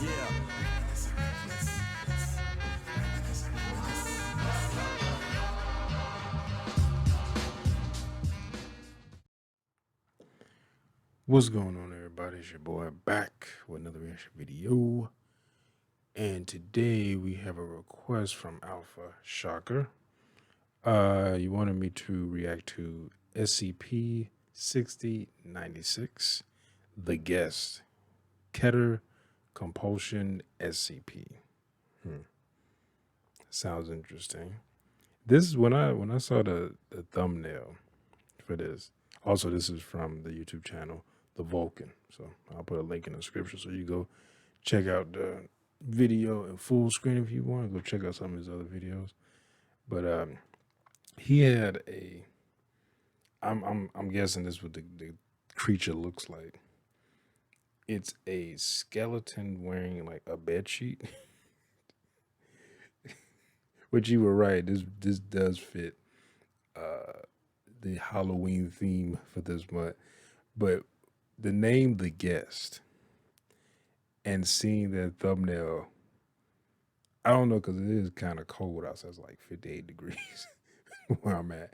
Yeah. What's going on, everybody? It's your boy back with another reaction video. And today we have a request from Alpha Shocker. You wanted me to react to SCP 6096, The Guest, Keter, Compulsion, SCP. Sounds interesting. This is when I saw the thumbnail for this. Also, this is from the YouTube channel The Vulcan. So I'll put a link in the description so you go check out the video in full screen if you want. Go check out some of his other videos. But he had a I'm guessing this is what the creature looks like. It's a skeleton wearing like a bed sheet. Which you were right. This does fit the Halloween theme for this month. But the name The Guest and seeing that thumbnail, I don't know, because it is kind of cold outside. It's like 58 degrees where I'm at.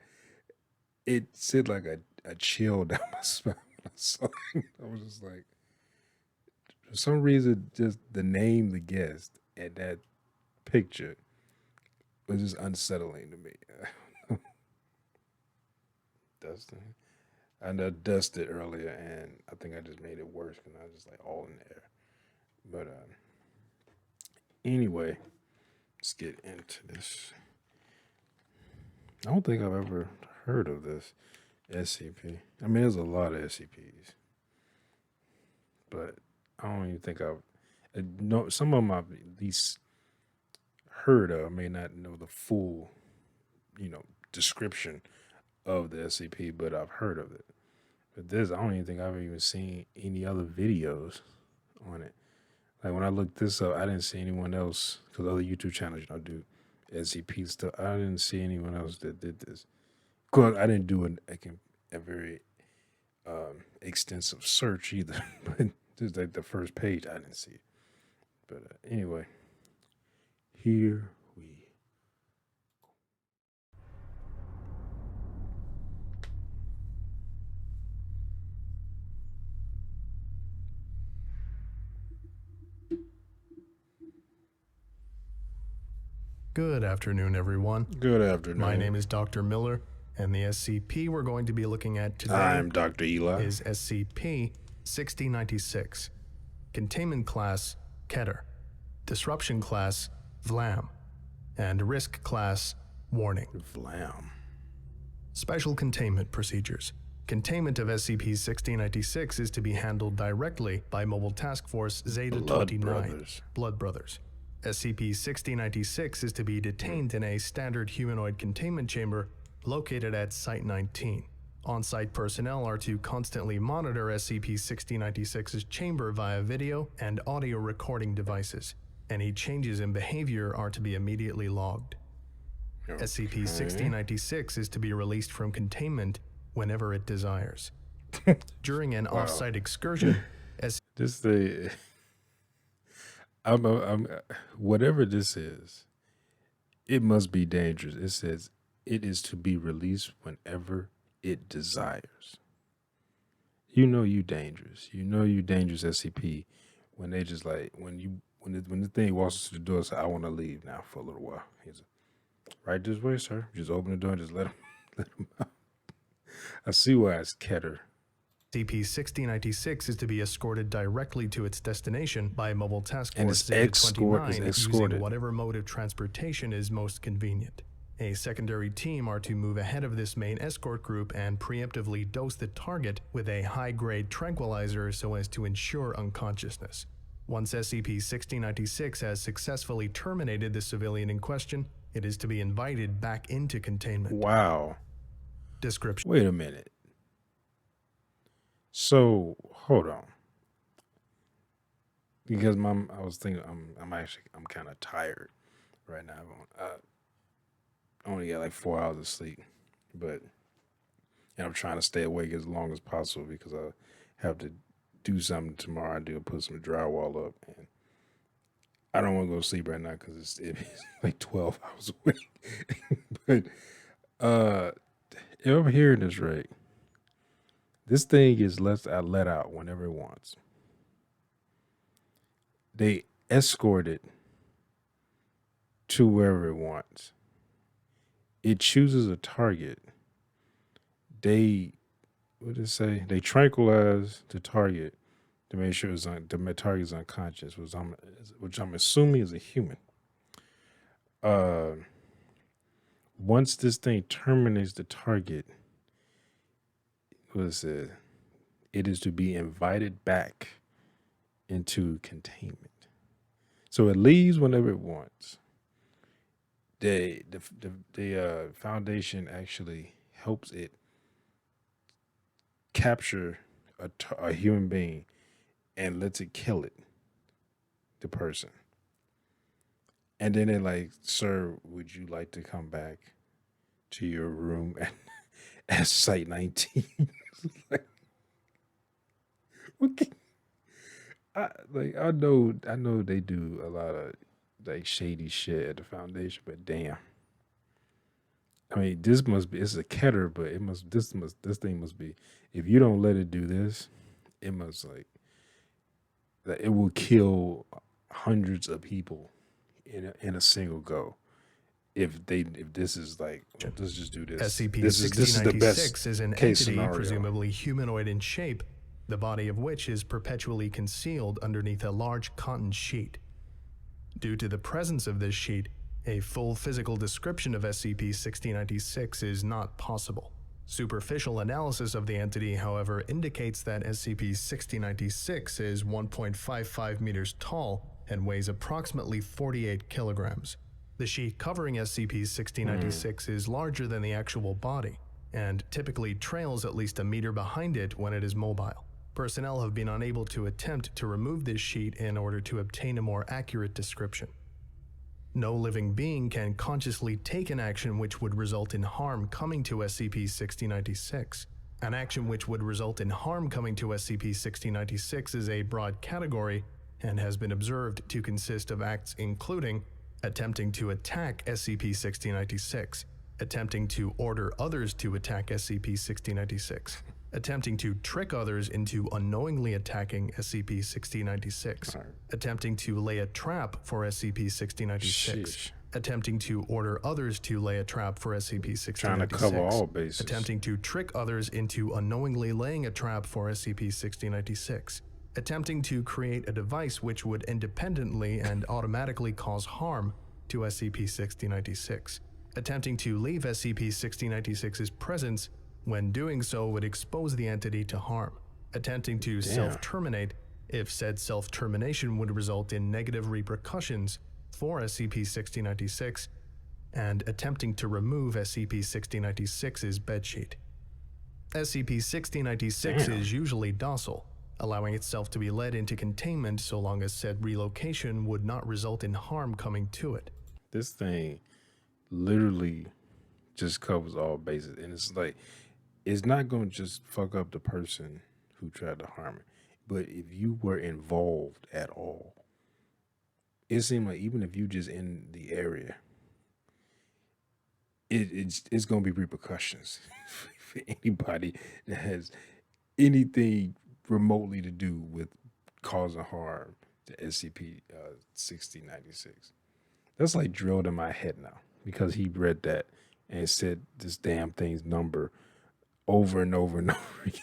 It sent like a chill down my spine when I saw it. I was just like, for some reason, just the name The Guest and that picture was just unsettling to me. Dustin. I dusted earlier, and I think I just made it worse because I was just like all in the air. But anyway, let's get into this. I don't think I've ever heard of this SCP. I mean, there's a lot of SCPs, but I don't even think I've no. Some of them I've at least heard of. I may not know the full, description of the SCP, but I've heard of it. But this, I don't even think I've even seen any other videos on it. Like when I looked this up, I didn't see anyone else, because other YouTube channels, do SCP stuff. I didn't see anyone else that did this. Of course, I didn't do a very extensive search either. But just like the first page, I didn't see it. But anyway, here we. Good afternoon, everyone. Good afternoon. My name is Dr. Miller, and the SCP we're going to be looking at today I'm Dr. Eli. is SCP-6096. Containment Class, Keter. Disruption Class, Vlam. And Risk Class, Warning. Vlam. Special Containment Procedures. Containment of SCP-6096 is to be handled directly by Mobile Task Force Zeta-29, Blood Brothers. SCP-6096 is to be detained in a standard humanoid containment chamber located at Site-19. On-site personnel are to constantly monitor SCP-6096's chamber via video and audio recording devices. Any changes in behavior are to be immediately logged. Okay. SCP-6096 is to be released from containment whenever it desires. During an off-site excursion, I'm whatever this is, it must be dangerous. It says it is to be released whenever it desires. You dangerous. You dangerous, SCP. When they just like when the thing walks to the door, say, "I want to leave now for a little while." He's right this way, sir. Just open the door and just let him out. I see why it's Keter. SCP-6096 is to be escorted directly to its destination by Mobile Task And Force its Zeta-29 escorted. using whatever mode of transportation is most convenient. A secondary team are to move ahead of this main escort group and preemptively dose the target with a high-grade tranquilizer so as to ensure unconsciousness. Once SCP-6096 has successfully terminated the civilian in question, it is to be invited back into containment. Wow. Description. Wait a minute. So hold on, because I was thinking I'm kind of tired right now. I only got like 4 hours of sleep, but I'm trying to stay awake as long as possible because I have to do something tomorrow. I do put some drywall up, and I don't want to go to sleep right now because it's like 12 hours away. But if I'm hearing this right, this thing is let out whenever it wants. They escort it to wherever it wants. It chooses a target. What did it say? They tranquilize the target to make sure the target is unconscious, which I'm assuming is a human. Once this thing terminates the target, what is it? It is to be invited back into containment. So it leaves whenever it wants. The foundation actually helps it capture a human being and lets it kill the person. And then they're like, "Sir, would you like to come back to your room at Site 19?" Like, okay. I know they do a lot of like shady shit at the foundation, but damn. I mean, it's a Keter, but this thing must be, if you don't let it do this, it must that it will kill hundreds of people in a single go. If this is like, well, let's just do this. This is the best is an case entity scenario. presumably humanoid in shape, the body of which is perpetually concealed underneath a large cotton sheet. Due to the presence of this sheet, a full physical description of SCP-6096 is not possible. Superficial analysis of the entity, however, indicates that SCP-6096 is 1.55 meters tall and weighs approximately 48 kilograms. The sheet covering SCP-6096 is larger than the actual body, and typically trails at least a meter behind it when it is mobile. Personnel have been unable to attempt to remove this sheet in order to obtain a more accurate description. No living being can consciously take an action which would result in harm coming to SCP-6096. An action which would result in harm coming to SCP-6096 is a broad category and has been observed to consist of acts including attempting to attack SCP-6096, attempting to order others to attack SCP-6096, attempting to trick others into unknowingly attacking SCP-6096, attempting to lay a trap for SCP-6096, attempting to order others to lay a trap for SCP-6096, trying to cover all bases, attempting to trick others into unknowingly laying a trap for SCP-6096, attempting to create a device which would independently and automatically cause harm to SCP-6096, attempting to leave SCP-6096's presence when doing so would expose the entity to harm, attempting to self-terminate if said self-termination would result in negative repercussions for SCP-6096, and attempting to remove SCP-6096's bedsheet. SCP-6096 is usually docile, allowing itself to be led into containment so long as said relocation would not result in harm coming to it. This thing literally just covers all bases, and it's like, it's not going to just fuck up the person who tried to harm it, but if you were involved at all, it seemed like even if you just in the area, it's going to be repercussions for anybody that has anything remotely to do with causing harm to SCP-6096. That's like drilled in my head now because he read that and said this damn thing's number over and over and over again.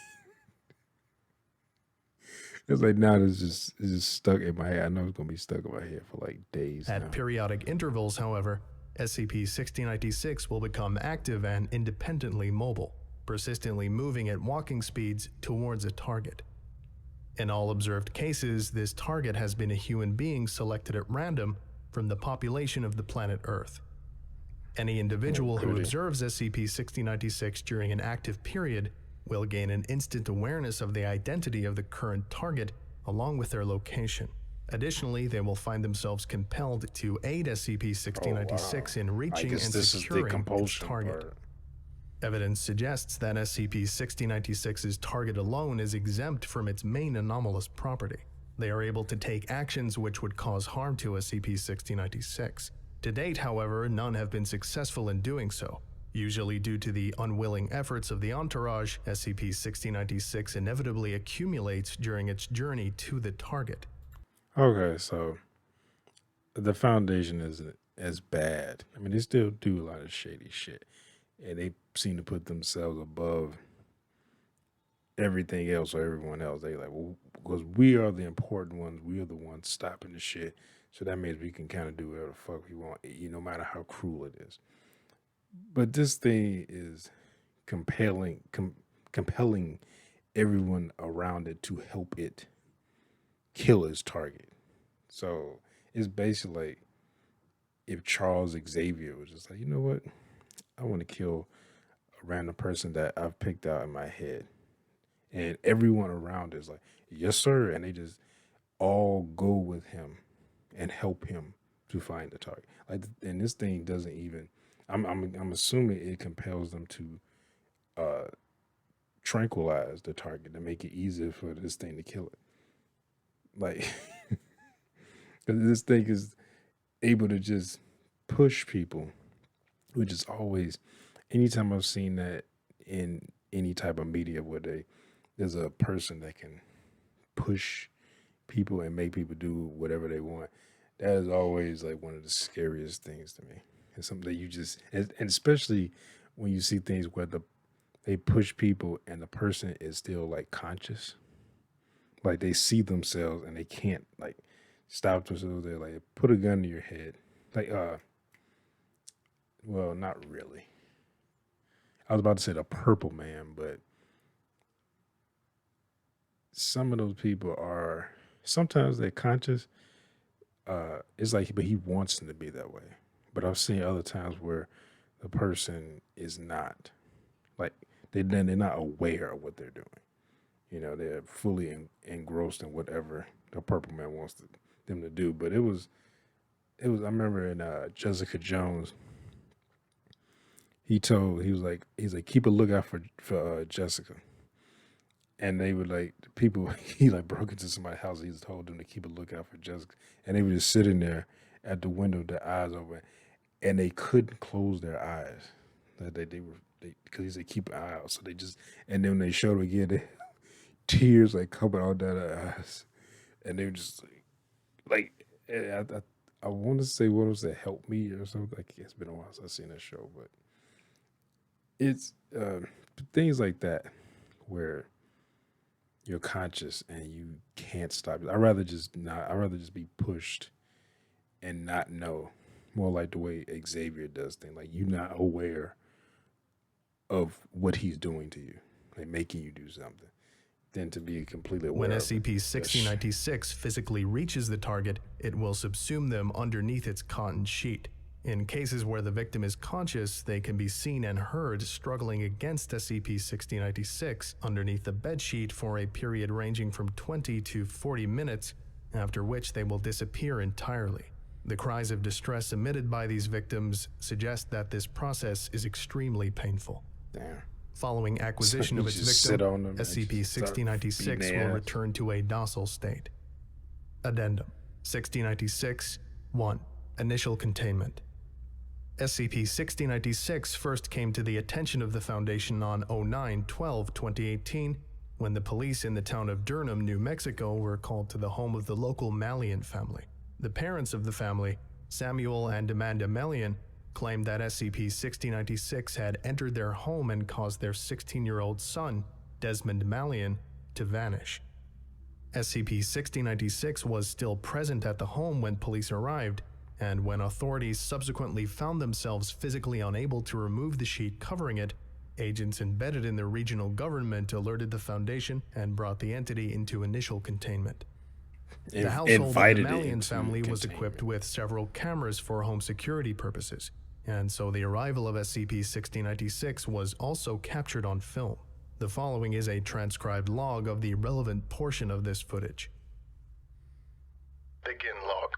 It's like now it's just stuck in my head. I know it's gonna be stuck in my head for like days. At periodic intervals, however, SCP-6096 will become active and independently mobile, persistently moving at walking speeds towards a target. In all observed cases, this target has been a human being selected at random from the population of the planet Earth. Any individual who observes SCP-6096 during an active period will gain an instant awareness of the identity of the current target along with their location. Additionally, they will find themselves compelled to aid SCP-6096 in reaching and securing its target. Evidence suggests that SCP-6096's target alone is exempt from its main anomalous property, They are able to take actions which would cause harm to SCP-6096. To date, however, none have been successful in doing so. Usually due to the unwilling efforts of the entourage, SCP-6096 inevitably accumulates during its journey to the target. Okay, so the Foundation isn't as bad. I mean, they still do a lot of shady shit, and they seem to put themselves above everything else or everyone else. They like, well, because we are the important ones, we are the ones stopping the shit. So that means we can kind of do whatever the fuck we want, no matter how cruel it is. But this thing is compelling everyone around it to help it kill its target. So it's basically like if Charles Xavier was just like, you know what, I want to kill a random person that I've picked out in my head. And everyone around is like, yes, sir. And they just all go with him and help him to find the target. Like, and this thing doesn't even. I'm assuming it compels them to tranquilize the target to make it easier for this thing to kill it. Like, this thing is able to just push people, which is always. Anytime I've seen that in any type of media where there's a person that can push people and make people do whatever they want, that is always like one of the scariest things to me. It's something that you just, and especially when you see things where they push people and the person is still like conscious, like they see themselves and they can't like stop themselves. They're like, put a gun to your head, like well, not really. I was about to say the Purple Man, but some of those people are sometimes they're conscious. It's like, but he wants them to be that way. But I've seen other times where the person is not, like they're not aware of what they're doing. They're fully engrossed in whatever the Purple Man wants them to do. But it was. I remember in Jessica Jones. He was like keep a lookout for Jessica. And they would like people. He like broke into somebody's house. He just told them to keep a lookout for Jessica, and they were just sitting there at the window, their eyes open, and they couldn't close their eyes. That they because he said keep an eye out. So they just, and then when they showed them again, tears like coming out down their eyes, and they were just like I want to say what was that, Help Me or something. Like, it's been a while since I've seen that show, but it's things like that where you're conscious and you can't stop it. I'd rather just be pushed and not know. More like the way Xavier does things. Like, you're not aware of what he's doing to you, like making you do something, than to be completely aware. When SCP-6096 physically reaches the target, it will subsume them underneath its cotton sheet. In cases where the victim is conscious, they can be seen and heard struggling against SCP-6096 underneath the bedsheet for a period ranging from 20 to 40 minutes, after which they will disappear entirely. The cries of distress emitted by these victims suggest that this process is extremely painful. Damn. Following acquisition of its victim, SCP-6096 will return to a docile state. Addendum 6096-1. Initial Containment. SCP-6096 first came to the attention of the Foundation on 09/12/2018 when the police in the town of Durham, New Mexico were called to the home of the local Malian family. The parents of the family, Samuel and Amanda Malian, claimed that SCP-6096 had entered their home and caused their 16-year-old son, Desmond Malian, to vanish. SCP-6096 was still present at the home when police arrived, and when authorities subsequently found themselves physically unable to remove the sheet covering it, agents embedded in the regional government alerted the Foundation and brought the entity into initial containment. The household of the Malian family was equipped with several cameras for home security purposes, and so the arrival of SCP-6096 was also captured on film. The following is a transcribed log of the relevant portion of this footage. Begin log.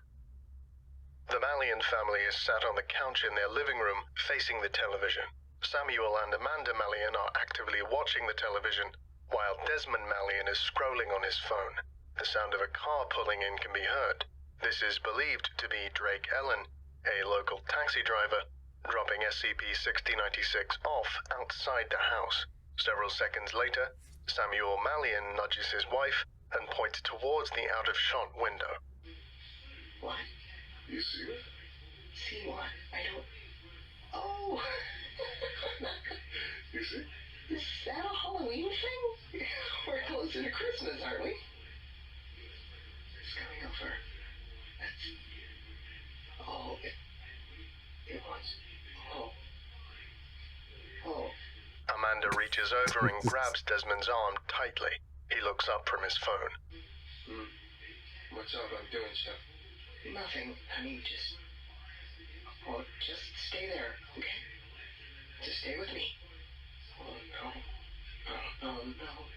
The Malian family is sat on the couch in their living room, facing the television. Samuel and Amanda Malian are actively watching the television, while Desmond Malian is scrolling on his phone. The sound of a car pulling in can be heard. This is believed to be Drake Ellen, a local taxi driver, dropping SCP-6096 off outside the house. Several seconds later, Samuel Malian nudges his wife and points towards the out-of-shot window. What? You see it? See what? I don't... Oh! You see? Is that a Halloween thing? We're closer to Christmas, aren't we? It's coming over. That's... Oh, it was... Oh. Oh. Amanda reaches over and grabs Desmond's arm tightly. He looks up from his phone. What's up? I'm doing stuff. Nothing, honey, just... Oh, just stay there, okay? Just stay with me. Oh, no. Oh, no.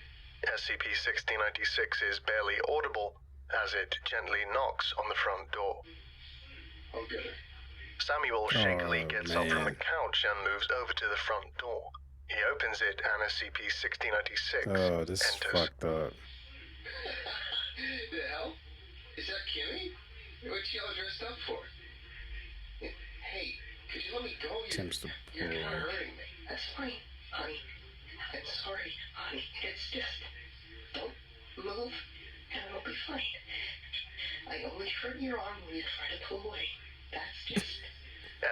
SCP-6096 is barely audible as it gently knocks on the front door. I'll get her. Samuel shakily gets up from the man. couch and moves over to the front door. He opens it and SCP-6096 Oh, this is enters. fucked up. The hell? Is that Kimmy? What's she all dressed up for? Hey, Could you let me go? Attempts to You're pull. kind of hurting me. that's fine, honey. I'm sorry, honey. It's just... Don't move, and it'll be fine. I only hurt your arm when you try to pull away. That's just...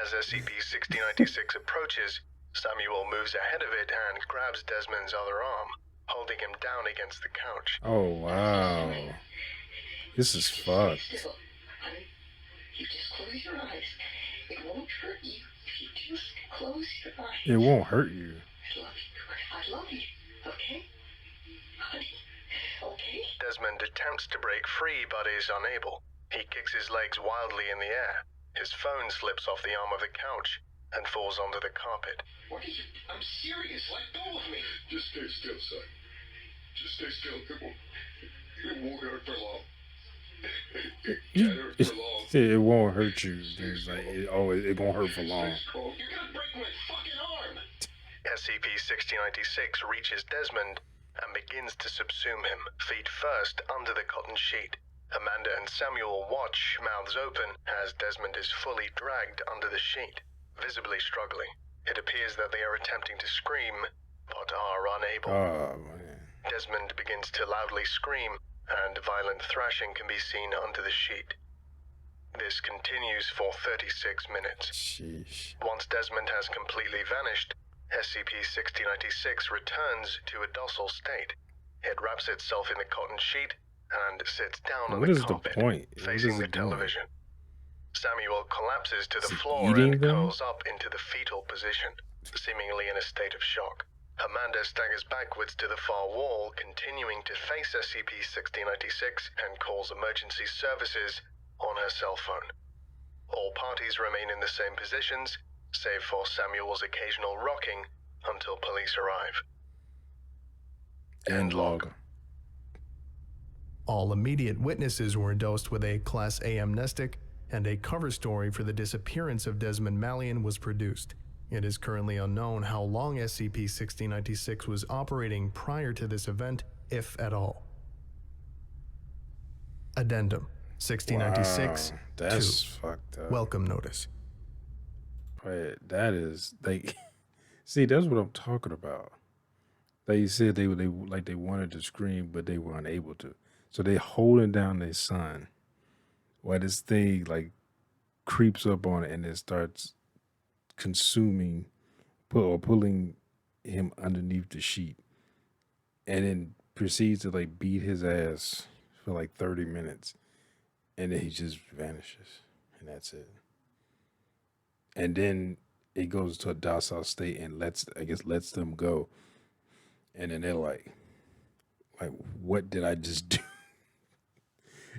As SCP-6096 approaches, Samuel moves ahead of it and grabs Desmond's other arm, holding him down against the couch. Oh, wow. This is Stay fucked. still, honey. You just close your eyes. It won't hurt you if you just close your eyes. It won't hurt you. I love you. I love you. Okay? Honey? Okay? Desmond attempts to break free but is unable. He kicks his legs wildly in the air. His phone slips off the arm of the couch and falls onto the carpet. What are you... I'm serious. Let go of me. Just stay still, son. Just stay still. It won't hurt for long. It can't hurt for long. It won't hurt you. There's like, it won't hurt for long. You're gonna break my fucking arm. SCP-6096 reaches Desmond and begins to subsume him, feet first under the cotton sheet. Amanda and Samuel watch, mouths open, as Desmond is fully dragged under the sheet, visibly struggling. It appears that they are attempting to scream, but are unable. Oh, man. Desmond begins to loudly scream, and violent thrashing can be seen under the sheet. This continues for 36 minutes. Sheesh. Once Desmond has completely vanished, SCP-6096 returns to a docile state. It wraps itself in the cotton sheet and sits down on What the is the carpet, point? What facing is the it doing? television. Samuel collapses to the Is it floor eating and them? curls up into the fetal position, seemingly in a state of shock. Amanda staggers backwards to the far wall, continuing to face SCP-6096 and calls emergency services on her cell phone. All parties remain in the same positions, save for Samuel's occasional rocking until police arrive. End log. All immediate witnesses were dosed with a Class A amnestic, and a cover story for the disappearance of Desmond Malian was produced. It is currently unknown how long SCP-6096 was operating prior to this event, if at all. Addendum 6096 Wow, that's 2. fucked up. Welcome notice. Wait, that is like, see, that's what I'm talking about. They said they wanted to scream, but they were unable to. So they holding down their son while this thing like creeps up on it and it starts consuming or pulling him underneath the sheet, and then proceeds to like beat his ass for like 30 minutes, and then he just vanishes, and that's it. And then it goes to a docile state and lets them go. And then they're like, what did I just do?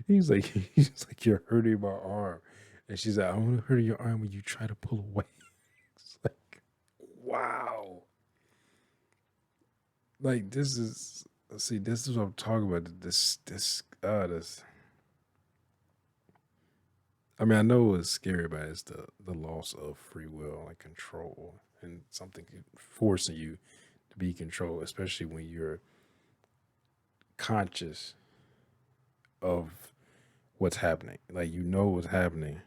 He's like, you're hurting my arm. And she's like, I want to hurt your arm when you try to pull away. It's like, wow. Like, this is what I'm talking about. This. I mean, I know it's scary, but it's the loss of free will and control, and something forcing you to be controlled, especially when you're conscious of what's happening. Like, you know what's happening.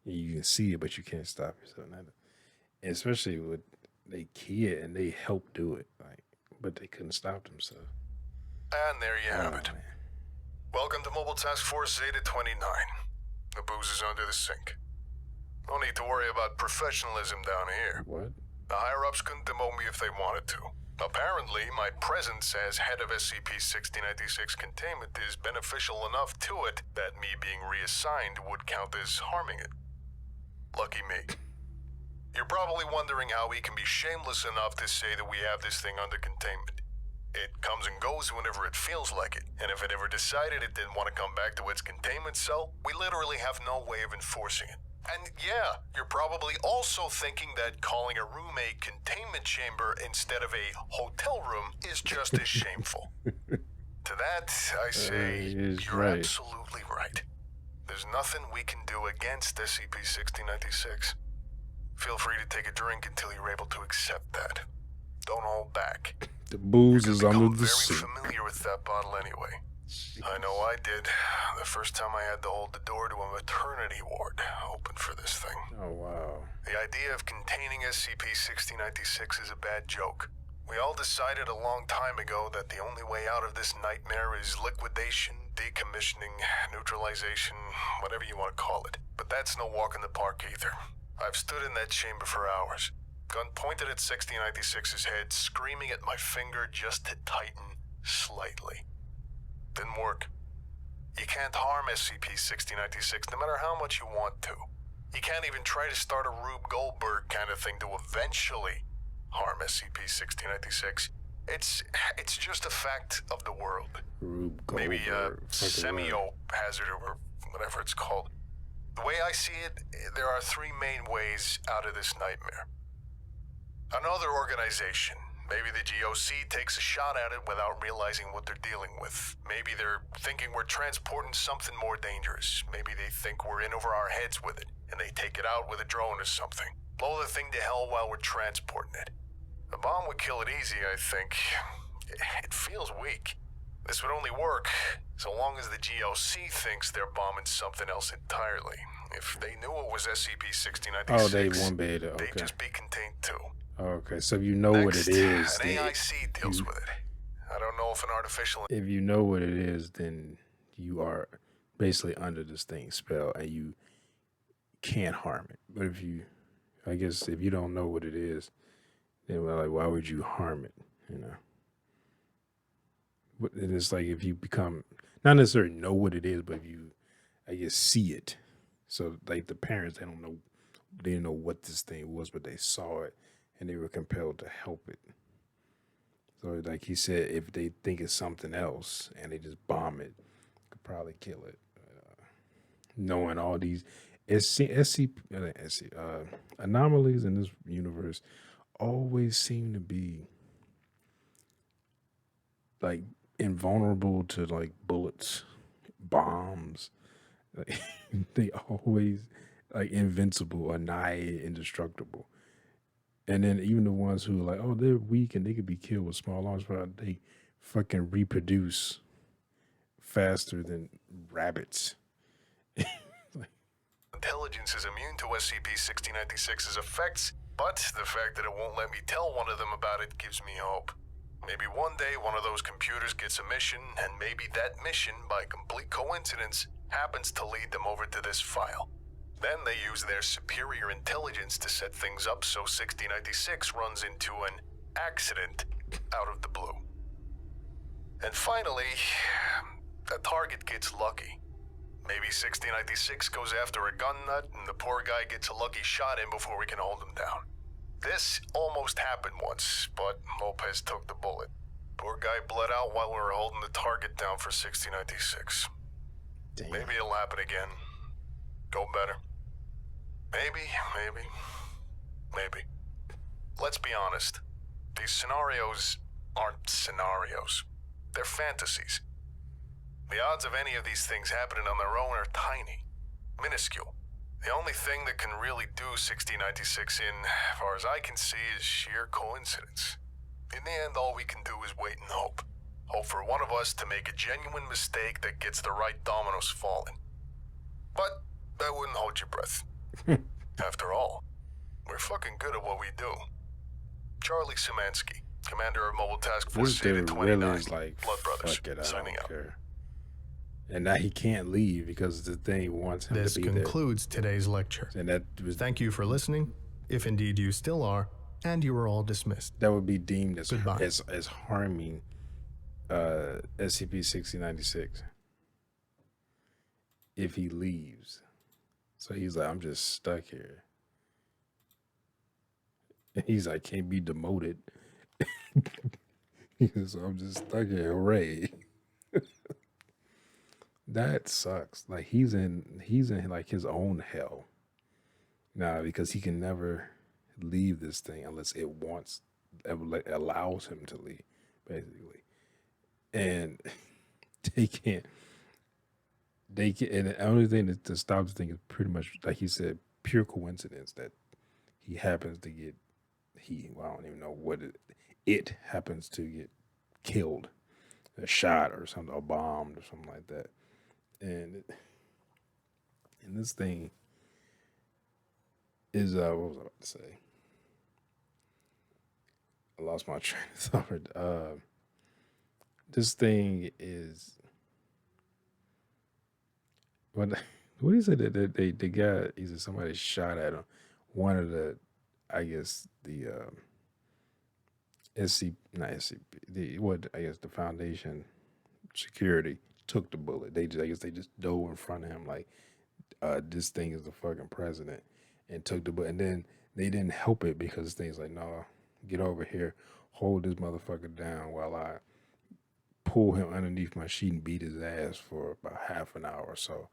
You can see it, but you can't stop yourself. Especially with they kid and they help do it. Like, but they couldn't stop themselves. And there you have it. Man. Welcome to Mobile Task Force Zeta 29. The booze is under the sink. No need to worry about professionalism down here. What? The higher-ups couldn't demote me if they wanted to. Apparently, my presence as head of SCP-6096 Containment is beneficial enough to it that me being reassigned would count as harming it. Lucky me. You're probably wondering how we can be shameless enough to say that we have this thing under containment. It comes and goes whenever it feels like it, and if it ever decided it didn't want to come back to its containment cell, we literally have no way of enforcing it. And yeah, you're probably also thinking that calling a room a containment chamber instead of a hotel room is just as shameful. To that, I say, you're right. absolutely right. There's nothing we can do against SCP-6096. Feel free to take a drink until you're able to accept that. Don't hold back. The booze is under the very sink. familiar with that bottle anyway. I know I did. The first time I had to hold the door to a maternity ward open for this thing. Oh, wow. The idea of containing SCP-6096 is a bad joke. We all decided a long time ago that the only way out of this nightmare is liquidation, decommissioning, neutralization, whatever you want to call it. But that's no walk in the park either. I've stood in that chamber for hours, gun pointed at 6096's head, screaming at my finger just to tighten slightly. Didn't work. You can't harm SCP-6096 no matter how much you want to. You can't even try to start a Rube Goldberg kind of thing to eventually harm SCP-6096. It's just a fact of the world. Rube Goldberg. Maybe semio-hazard or whatever it's called. The way I see it, there are three main ways out of this nightmare. Another organization. Maybe the GOC takes a shot at it without realizing what they're dealing with. Maybe they're thinking we're transporting something more dangerous. Maybe they think we're in over our heads with it, and they take it out with a drone or something. Blow the thing to hell while we're transporting it. A bomb would kill it easy, I think. It feels weak. This would only work so long as the GOC thinks they're bombing something else entirely. If they knew it was SCP-6096, Oh, they won't be able to. Okay. they'd just be contained too. Okay, so if you know what it is, an AIC deals with it. I don't know if an artificial... If you know what it is, then you are basically under this thing's spell and you can't harm it. But if you don't know what it is, then why would you harm it? You know? And it's like if you become, not necessarily know what it is, but if you, see it. So like the parents, they didn't know what this thing was, but they saw it and they were compelled to help it. So like he said, if they think it's something else and they just bomb it, could probably kill it. Knowing all these anomalies in this universe always seem to be like invulnerable to like bullets, bombs. Like, they always like invincible, annihilated, indestructible. And then even the ones who are like, oh, they're weak and they could be killed with small arms, but they fucking reproduce faster than rabbits. Intelligence is immune to SCP-6096's effects, but the fact that it won't let me tell one of them about it gives me hope. Maybe one day one of those computers gets a mission, and maybe that mission, by complete coincidence, happens to lead them over to this file. Then they use their superior intelligence to set things up so 6096 runs into an accident out of the blue. And finally, the target gets lucky. Maybe 6096 goes after a gun nut and the poor guy gets a lucky shot in before we can hold him down. This almost happened once, but Lopez took the bullet. Poor guy bled out while we were holding the target down for 6096. Damn. Maybe it'll happen again. Go better. Maybe. Let's be honest. These scenarios aren't scenarios. They're fantasies. The odds of any of these things happening on their own are tiny, minuscule. The only thing that can really do 6096 in, as far as I can see, is sheer coincidence. In the end, all we can do is wait and hope. Hope for one of us to make a genuine mistake that gets the right dominoes falling. But I wouldn't hold your breath. After all, we're fucking good at what we do. Charlie Szymanski, Commander of Mobile Task Force This Zeta dude 29, really is like, Blood Brothers, fuck it, I signing don't out. care. And now he can't leave because the thing wants him This to be concludes today's lecture. there. And that was, Thank you for listening, if indeed you still are, and you are all dismissed. that would be deemed as Goodbye. as harming SCP-6096 if he leaves. So he's like, I'm just stuck here. And he's like, can't be demoted. He says, I'm just stuck here. Hooray. That sucks. Like he's in like his own hell now because he can never leave this thing unless it allows him to leave, basically. And they can't. And the only thing to stop the thing is pretty much, like he said, pure coincidence that he happens to get, I don't even know what it happens to get killed, shot or something, or bombed or something like that. And this thing is, what was I about to say? I lost my train of thought. This thing is, what he said that the guy, he said somebody shot at him. One of the, I guess the the Foundation security took the bullet. They just dove in front of him like this thing is the fucking president, and took the bullet. And then they didn't help it because the thing's like, no, get over here, hold this motherfucker down while I pull him underneath my sheet and beat his ass for about half an hour or so.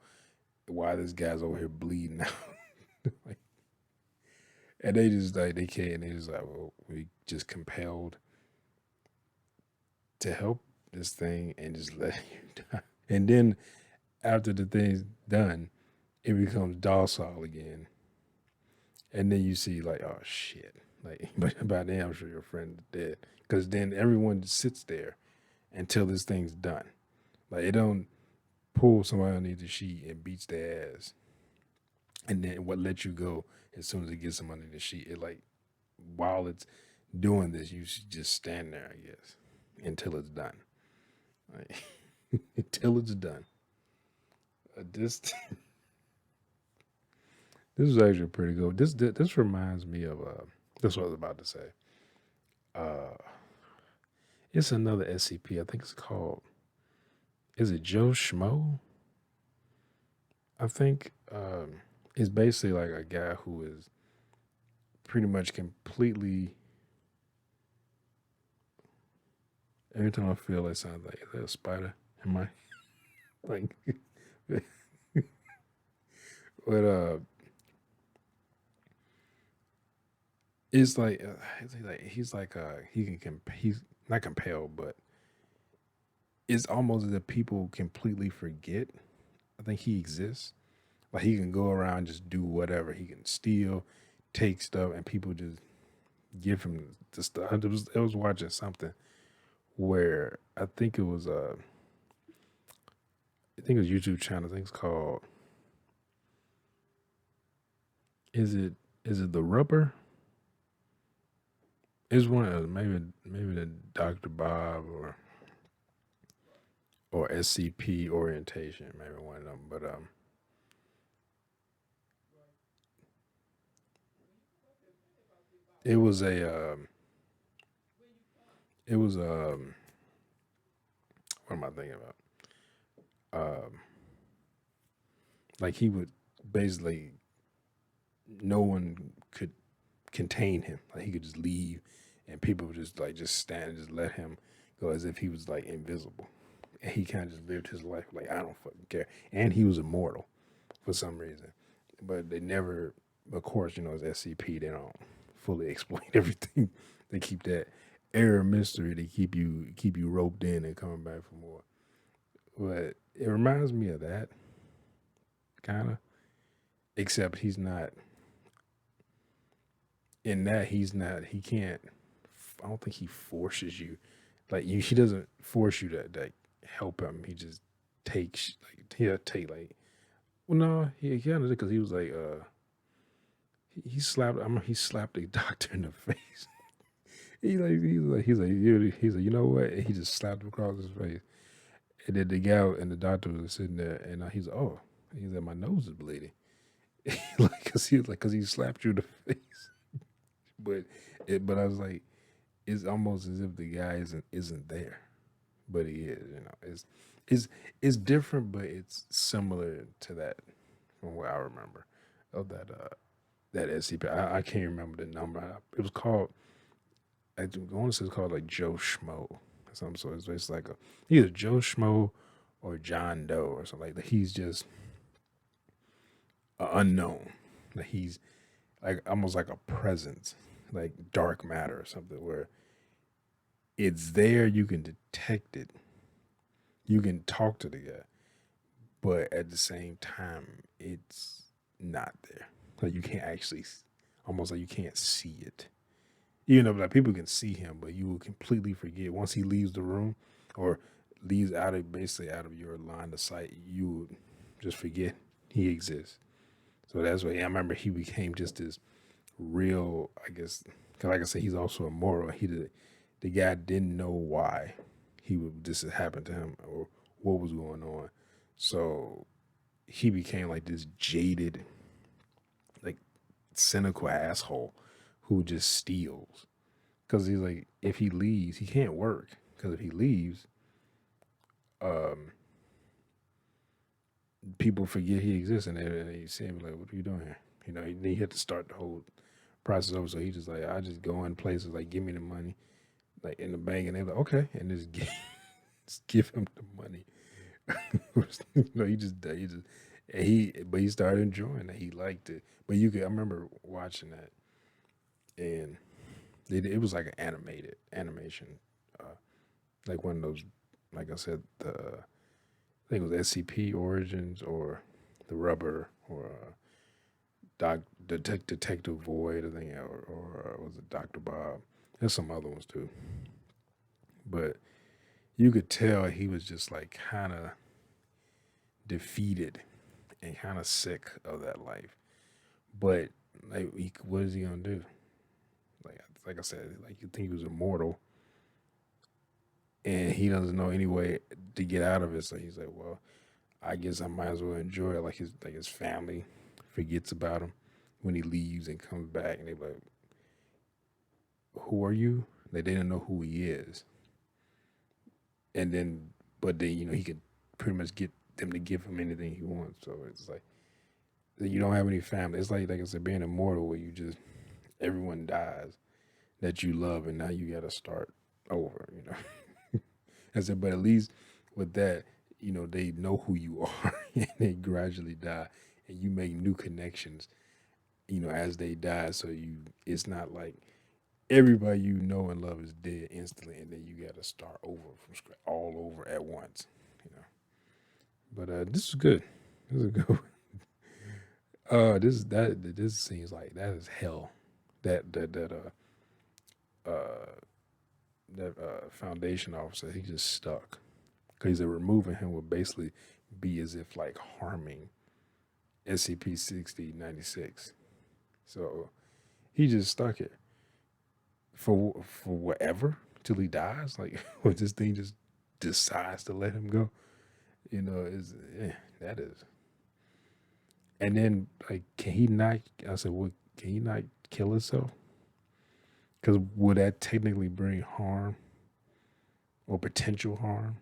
Why this guy's over here bleeding out? Like, and they just like, they can't. And they just like, well, we just compelled to help this thing and just let you die. And then after the thing's done, it becomes docile again. And then you see like, oh shit. Like, but by then I'm sure your friend is dead. Because then everyone sits there until this thing's done. Like, it don't pull somebody underneath the sheet and beats their ass. And then what lets you go as soon as it gets them under the sheet. It like, while it's doing this, you should just stand there, I guess, until it's done. Like, until it's done. This is actually pretty good. This reminds me of this is what I was about to say. It's another SCP. I think it's called, is it Joe Schmo? I think it's basically like a guy who is pretty much completely, every time I feel it sounds like, is that a spider? Am I like but it's like he's not compelled, but it's almost as if people completely forget, I think he exists. Like, he can go around and just do whatever. He can steal, take stuff, and people just give him the stuff. I was watching something where I think it was a YouTube channel. I think it's called, is it the Rubber? It's one of maybe the Dr. Bob or SCP orientation, maybe one of them. But it was what am I thinking about? Like, he would basically, no one could contain him. Like, he could just leave and people would just stand and just let him go as if he was like invisible. And he kind of just lived his life like, I don't fucking care. And he was immortal for some reason. But they never, of course, as SCP, they don't fully explain everything. They keep that air of mystery to keep you roped in and coming back for more. But it reminds me of that, kind of. Except he's not, in that he can't, I don't think he forces you. Like he doesn't force you to like help him. He just takes like he'll take like well no he kind of did because he was like he slapped he slapped the doctor in the face. He's like you know what? And he just slapped him across his face. And then the guy and the doctor was sitting there, and he's like, oh, he's like, my nose is bleeding, like because he slapped you in the face. But I was like, it's almost as if the guy isn't there, but he is. You know, it's different, but it's similar to that from what I remember of that SCP. I can't remember the number. It was called. I want to say it's called like Joe Schmo or something. So it's like either Joe Schmo or John Doe or something like that. He's just unknown. Like he's like almost like a presence, like dark matter or something where it's there. You can detect it. You can talk to the guy, but at the same time, it's not there. Like you can't actually, almost like you can't see it. Even though like people can see him, but you will completely forget once he leaves the room or leaves basically out of your line of sight. You would just forget he exists. So that's why I remember he became just this real. I guess because like I said, he's also immortal. The guy didn't know why this had happened to him or what was going on. So he became like this jaded, like cynical asshole who just steals. Because he's like, if he leaves, he can't work. Because if he leaves, people forget he exists, and they see him like, "What are you doing here?" You know, he had to start the whole process over. So he just like, I just go in places like, give me the money, like in the bank, and they're like, okay, and just give him the money. No, but he started enjoying it. He liked it. But I remember watching that, and it was like an animation, like one of those, like I said, I think it was SCP Origins or the Rubber or Detective Void, I think, or was it Dr. Bob? There's some other ones too. But you could tell he was just like kind of defeated and kind of sick of that life. But like, what is he gonna do? Like I said, like you think he was immortal, and he doesn't know any way to get out of it. So he's like, well, I guess I might as well enjoy it. Like his family forgets about him when he leaves and comes back, and they're like, who are you? They didn't know who he is. And then, but then, he could pretty much get them to give him anything he wants. So it's like, you don't have any family. It's like I said, being immortal where everyone dies that you love, and now you got to start over, I said, but at least with that, they know who you are and they gradually die, and you make new connections, as they die. So it's not like everybody you know and love is dead instantly, and then you got to start over from scratch, all over at once, But this is good. This is a good one. This seems like that is hell. That foundation officer, he just stuck. Because removing him would basically be as if like harming SCP-6096. So he just stuck it for whatever till he dies. Like, or this thing just decides to let him go. That is. And then like, can he not? I said, well, can he not kill himself? Because would that technically bring harm or potential harm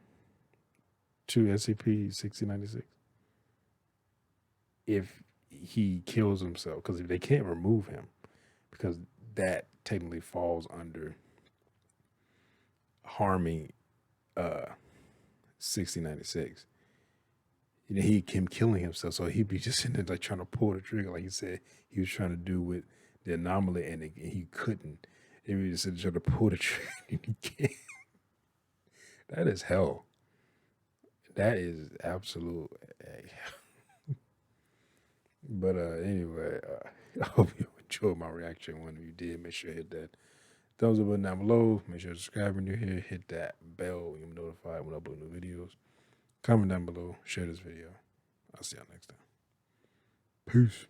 to SCP-6096 if he kills himself? Because if they can't remove him, because that technically falls under harming 6096. Him killing himself, so he'd be just sitting there like trying to pull the trigger, like he said he was trying to do with the anomaly, and he couldn't. He was just trying to pull the trigger, and he can't. That is hell. That is absolute hell. But anyway, I hope you enjoyed my reaction. When you did, make sure you hit that thumbs up button down below. Make sure to subscribe when you're here. Hit that bell. You'll be notified when I upload new videos. Comment down below. Share this video. I'll see y'all next time. Peace.